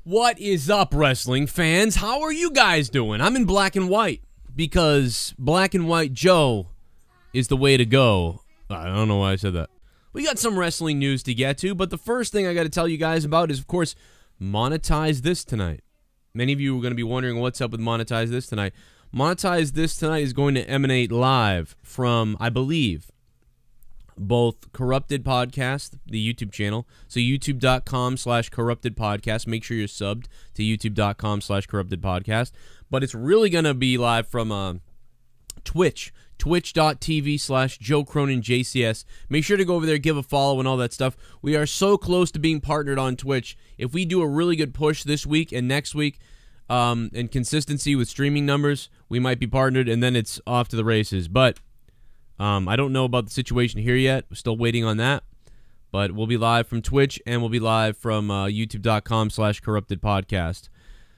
What is up, wrestling fans? How are you guys doing? I'm in black and white because black and white Joe is the way to go. I don't know why I said that. We got some wrestling news to get to, but the first thing I got to tell you guys about is, of course, Monetize This Tonight. Many of you are going to be wondering what's up with Monetize This Tonight. Monetize This Tonight is going to emanate live from, I believe, both Corrupted Podcast, the YouTube channel, so youtube.com/corruptedpodcast. Make sure you're subbed to youtube.com/corruptedpodcast. But it's really going to be live from Twitch, twitch.tv/Joe Cronin JCS. Make sure to go over there, give a follow and all that stuff. We are so close to being partnered on Twitch. If we do a really good push this week and next week, and consistency with streaming numbers, we might be partnered, and then it's off to the races. But I don't know about the situation here yet. We're still waiting on that. But we'll be live from Twitch, and we'll be live from youtube.com/corruptedpodcast.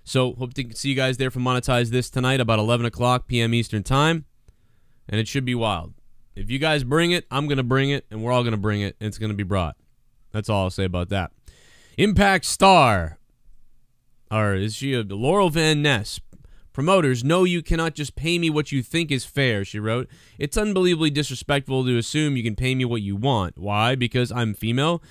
So hope to see you guys there for Monetize This tonight, about 11 o'clock p.m. Eastern Time. And it should be wild. If you guys bring it, I'm going to bring it, and we're all going to bring it, and it's going to be brought. That's all I'll say about that. Impact Star. Or is she a Laurel Van Ness? Promoters, no, you cannot just pay me what you think is fair, she wrote. It's unbelievably disrespectful to assume you can pay me what you want. Why? Because I'm female?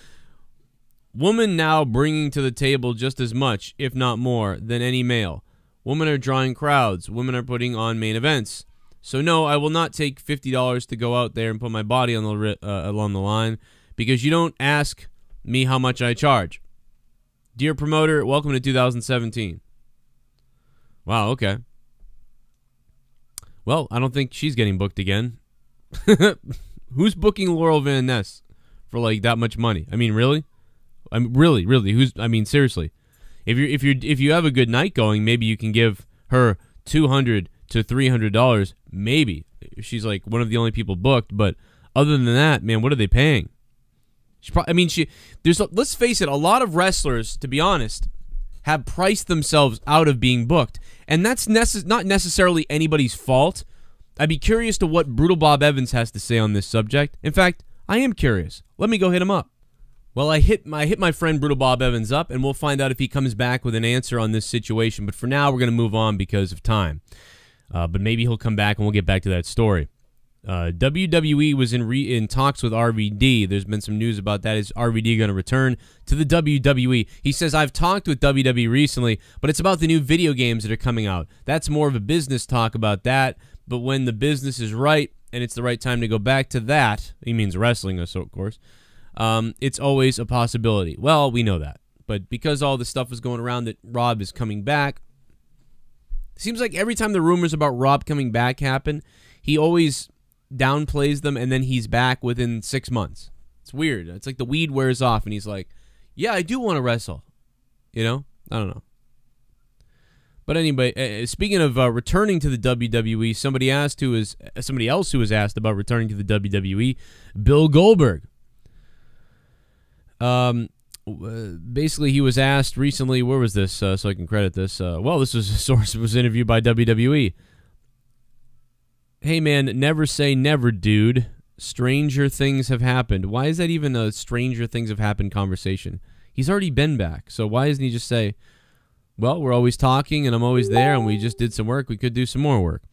Women now bringing to the table just as much, if not more, than any male. Women are drawing crowds. Women are putting on main events. So no, I will not take $50 to go out there and put my body on the along the line because you don't ask me how much I charge. Dear promoter, welcome to 2017. Wow, okay. Well, I don't think she's getting booked again. Who's booking Laurel Van Ness for like that much money? I mean, really? Really. Who's? I mean, seriously. If you have a good night going, maybe you can give her $200 to $300. Maybe she's like one of the only people booked. But other than that, man, what are they paying? Let's face it, a lot of wrestlers, to be honest, have priced themselves out of being booked. And that's not necessarily anybody's fault. I'd be curious to what Brutal Bob Evans has to say on this subject. In fact, I am curious. Let me go hit him up. Well, I hit my friend Brutal Bob Evans up, and we'll find out if he comes back with an answer on this situation. But for now, we're going to move on because of time. But maybe he'll come back, and we'll get back to that story. WWE was in talks with RVD. There's been some news about that. Is RVD going to return to the WWE? He says, I've talked with WWE recently, but it's about the new video games that are coming out. That's more of a business talk about that, but when the business is right and it's the right time to go back to that, he means wrestling, of course, it's always a possibility. Well, we know that, but because all the stuff is going around that Rob is coming back, it seems like every time the rumors about Rob coming back happen, he always downplays them, and then he's back within 6 months. It's weird. It's like the weed wears off, and he's like, yeah, I do want to wrestle. You know? I don't know. But anyway, speaking of returning to the WWE, somebody else who was asked about returning to the WWE, Bill Goldberg. Basically, he was asked recently, where was this, so I can credit this? Well, this was a source that was interviewed by WWE. Hey, man, never say never, dude. Stranger things have happened. Why is that even a stranger things have happened conversation? He's already been back, so why doesn't he just say, well, we're always talking, and I'm always there, and we just did some work. We could do some more work.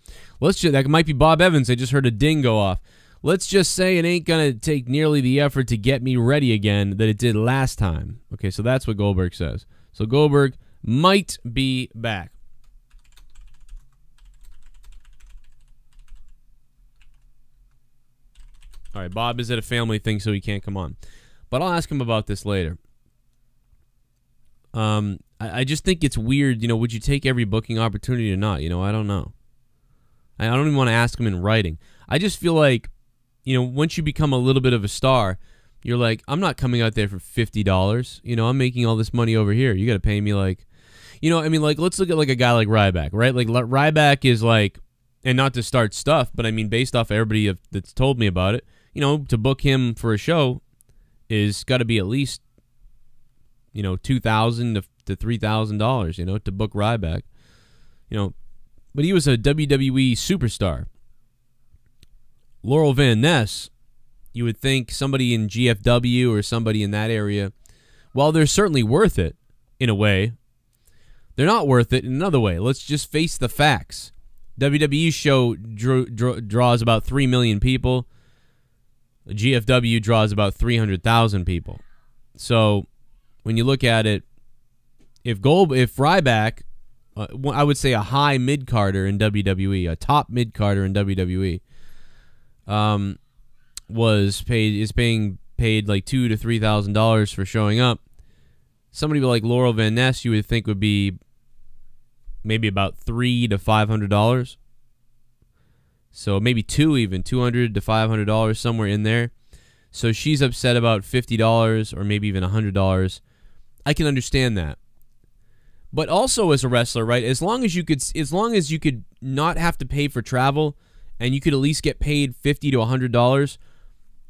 That might be Bob Evans. I just heard a ding go off. Let's just say it ain't going to take nearly the effort to get me ready again that it did last time. Okay, so that's what Goldberg says. So Goldberg might be back. All right, Bob is at a family thing, so he can't come on. But I'll ask him about this later. I just think it's weird, would you take every booking opportunity or not? I don't know. I don't even want to ask him in writing. I just feel like, once you become a little bit of a star, you're like, I'm not coming out there for $50. I'm making all this money over here. You got to pay me like, let's look at like a guy like RYBACK, right? Like RYBACK is like, and not to start stuff, but I mean, based off everybody that's told me about it, to book him for a show is got to be at least, $2,000 to $3,000, to book RYBACK, but he was a WWE superstar. Laurel Van Ness, you would think somebody in GFW or somebody in that area, while they're certainly worth it in a way, They're not worth it in another way. Let's just face the facts. WWE's show draws about 3 million people. GFW draws about 300,000 people. So when you look at it, if RYBACK, I would say a high mid-carder in WWE, a top mid-carder in WWE, is being paid like $2,000 to $3,000 for showing up, somebody like Laurel Van Ness you would think would be maybe about $300 to $500. So maybe $200 to $500, somewhere in there. So she's upset about $50 or maybe even $100. I can understand that. But also as a wrestler, right? As long as you could not have to pay for travel, and you could at least get paid $50 to $100,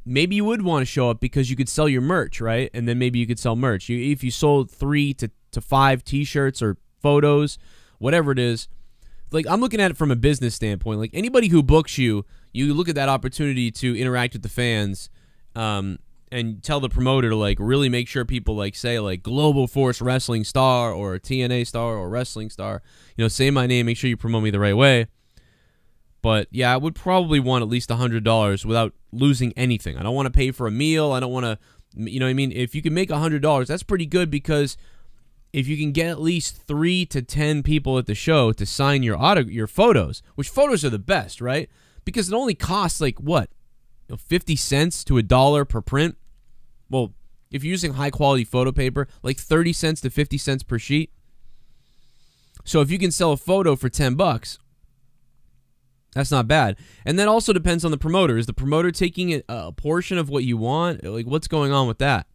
maybe you would want to show up because you could sell your merch, right? And then maybe you could sell merch. If you sold 3 to 5 T-shirts or photos, whatever it is. Like, I'm looking at it from a business standpoint. Like, anybody who books you, you look at that opportunity to interact with the fans, and tell the promoter to, like, really make sure people, like, say, like, Global Force Wrestling Star or TNA Star or Wrestling Star. You know, say my name, make sure you promote me the right way. But, yeah, I would probably want at least $100 without losing anything. I don't want to pay for a meal. I don't want to, you know what I mean? If you can make $100, that's pretty good, because if you can get at least 3 to 10 people at the show to sign your photos, which photos are the best, right? Because it only costs, like, what? 50 cents to $1 per print. Well, if you're using high-quality photo paper, like 30 cents to 50 cents per sheet. So if you can sell a photo for $10, that's not bad. And that also depends on the promoter. Is the promoter taking a portion of what you want? Like, what's going on with that?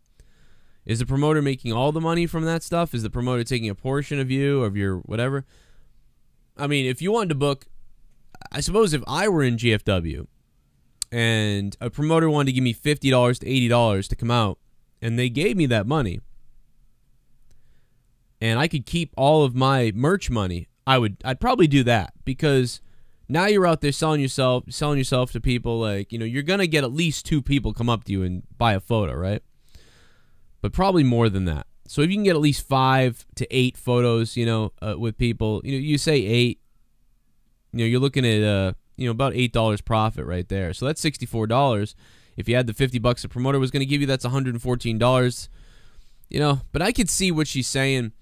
Is the promoter making all the money from that stuff? Is the promoter taking a portion of you, of your whatever? I mean, if you wanted to book, I suppose if I were in GFW and a promoter wanted to give me $50 to $80 to come out, and they gave me that money, and I could keep all of my merch money, I'd probably do that, because now you're out there selling yourself to people. Like, you know, you're gonna get at least 2 people come up to you and buy a photo, right? But probably more than that. So if you can get at least 5 to 8 photos, you know, with people, you know, you say 8, you know, you're looking at about $8 profit right there. So that's $64. If you had the $50 the promoter was going to give you, that's $114. You know, but I could see what she's saying.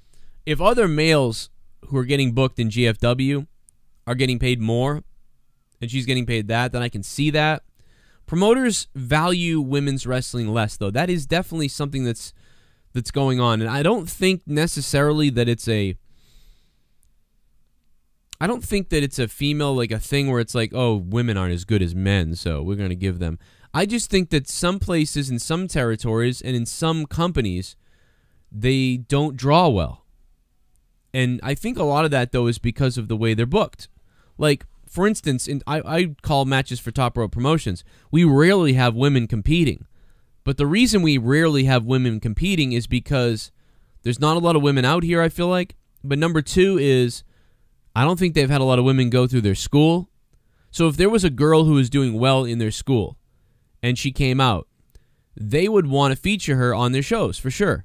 If other males who are getting booked in GFW are getting paid more, and she's getting paid that, then I can see that. Promoters value women's wrestling less, though. That is definitely something that's going on, and I don't think necessarily that it's a female, like, a thing where it's like, oh, women aren't as good as men, so we're going to give them. I just think that some places, in some territories, and in some companies, they don't draw well. And I think a lot of that, though, is because of the way they're booked. Like, for instance, I call matches for Top Rope Promotions. We rarely have women competing. But the reason we rarely have women competing is because there's not a lot of women out here, I feel like. But number 2 is, I don't think they've had a lot of women go through their school. So if there was a girl who was doing well in their school and she came out, they would want to feature her on their shows for sure.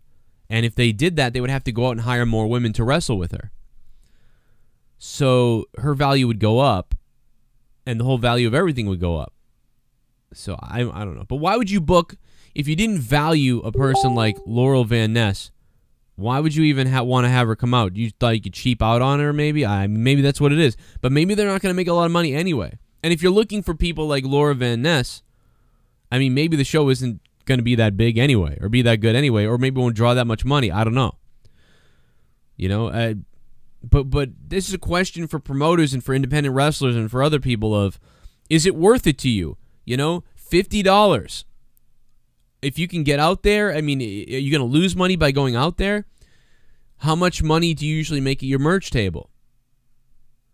And if they did that, they would have to go out and hire more women to wrestle with her. So her value would go up, and the whole value of everything would go up. So I don't know. But why would you book, if you didn't value a person like Laurel Van Ness, why would you even want to have her come out? You thought you could cheap out on her, maybe? Maybe that's what it is. But maybe they're not going to make a lot of money anyway. And if you're looking for people like Laura Van Ness, I mean, maybe the show isn't going to be that big anyway, or be that good anyway, or maybe won't draw that much money. I don't know. You know, but this is a question for promoters and for independent wrestlers and for other people of, is it worth it to you? You know, $50. If you can get out there, I mean, are you going to lose money by going out there? How much money do you usually make at your merch table?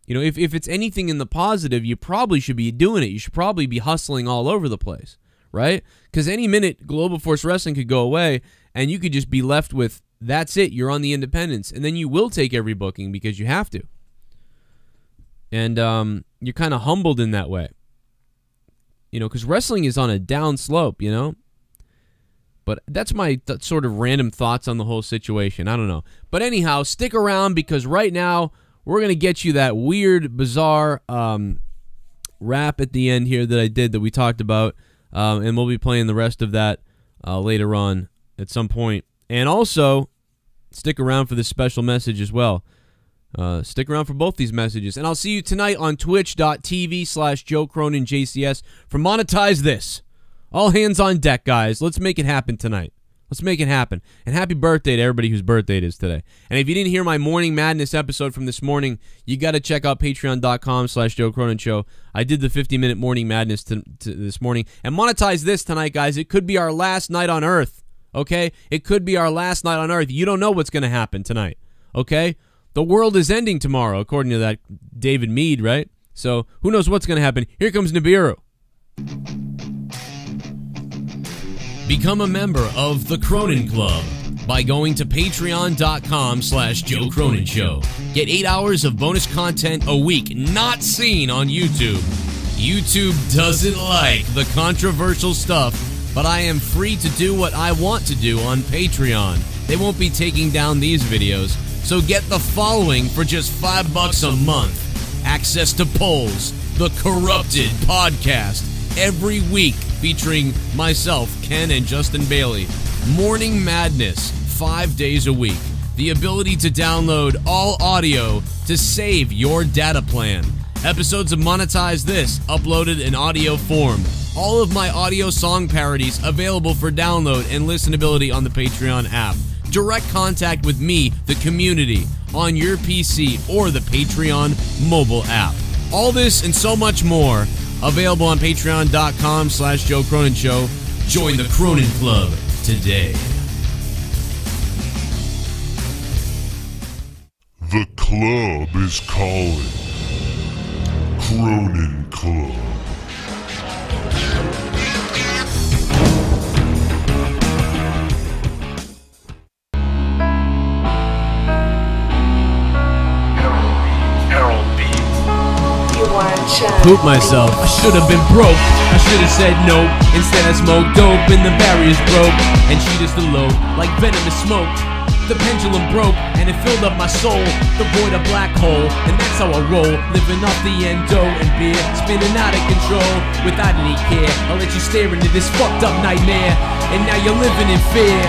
You know, if it's anything in the positive, you probably should be doing it. You should probably be hustling all over the place, right? Because any minute, Global Force Wrestling could go away, and you could just be left with, that's it, you're on the independents. And then you will take every booking because you have to. And you're kind of humbled in that way. You know, because wrestling is on a down slope, you know? But that's my sort of random thoughts on the whole situation. I don't know. But anyhow, stick around because right now we're going to get you that weird, bizarre rap at the end here that I did that we talked about. And we'll be playing the rest of that later on at some point. And also, stick around for this special message as well. Stick around for both these messages. And I'll see you tonight on twitch.tv/Joe Cronin JCS for Monetize This. All hands on deck, guys. Let's make it happen tonight. Let's make it happen. And happy birthday to everybody whose birthday it is today. And if you didn't hear my Morning Madness episode from this morning, you got to check out patreon.com/Joe Cronin Show. I did the 50-minute Morning Madness to this morning. And Monetize This tonight, guys. It could be our last night on Earth. Okay? It could be our last night on Earth. You don't know what's going to happen tonight. Okay? The world is ending tomorrow, according to that David Meade, right? So who knows what's going to happen. Here comes Nibiru. Become a member of the Cronin Club by going to patreon.com/Joe Cronin Show. Get 8 hours of bonus content a week not seen on YouTube. YouTube doesn't like the controversial stuff, but I am free to do what I want to do on Patreon. They won't be taking down these videos, so get the following for just $5 a month. Access to polls, the Corrupted podcast, every week featuring myself, Ken, and Justin Bailey. Morning Madness, 5 days a week. The ability to download all audio to save your data plan. Episodes of Monetize This, uploaded in audio form. All of my audio song parodies available for download and listenability on the Patreon app. Direct contact with me, the community, on your PC or the Patreon mobile app. All this and so much more available on patreon.com/Joe Cronin Show. Join the Cronin Club today. The club is calling. Cronin Club. Poop myself. I should have been broke. I should have said no. Instead I smoked dope and the barriers broke. And she just eloped like venomous smoke. The pendulum broke and it filled up my soul. The void a black hole, and that's how I roll. Living off the endo and beer, spinning out of control without any care. I'll let you stare into this fucked up nightmare, and now you're living in fear.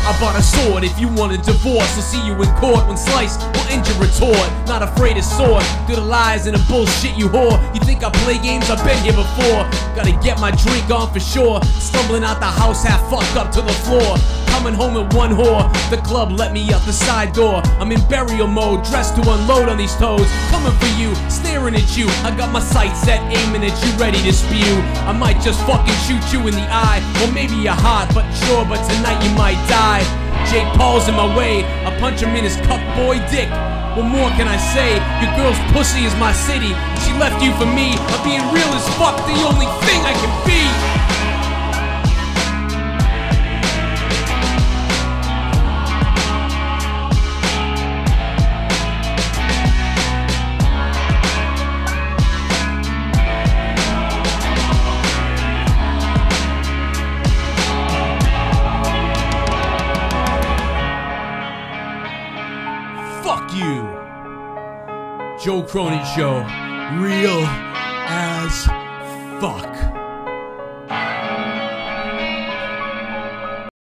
I bought a sword if you want a divorce. I'll see you in court when slice will end your retort. Not afraid of sword through the lies and the bullshit you whore. You think I play games? I've been here before. Gotta get my drink on for sure. Stumbling out the house half fucked up to the floor. Coming home with one whore. The club let me out the side door. I'm in burial mode, dressed to unload on these toes. Coming for you, staring at you. I got my sights set, aiming at you, ready to spew. I might just fucking shoot you in the eye. Or maybe you're hot, but sure, but tonight you might die. Jake Paul's in my way, I punch him in his cuck boy dick. What more can I say? Your girl's pussy is my city. She left you for me. I'm being real as fuck, the only thing I can be. Joe Cronin Show, real as fuck.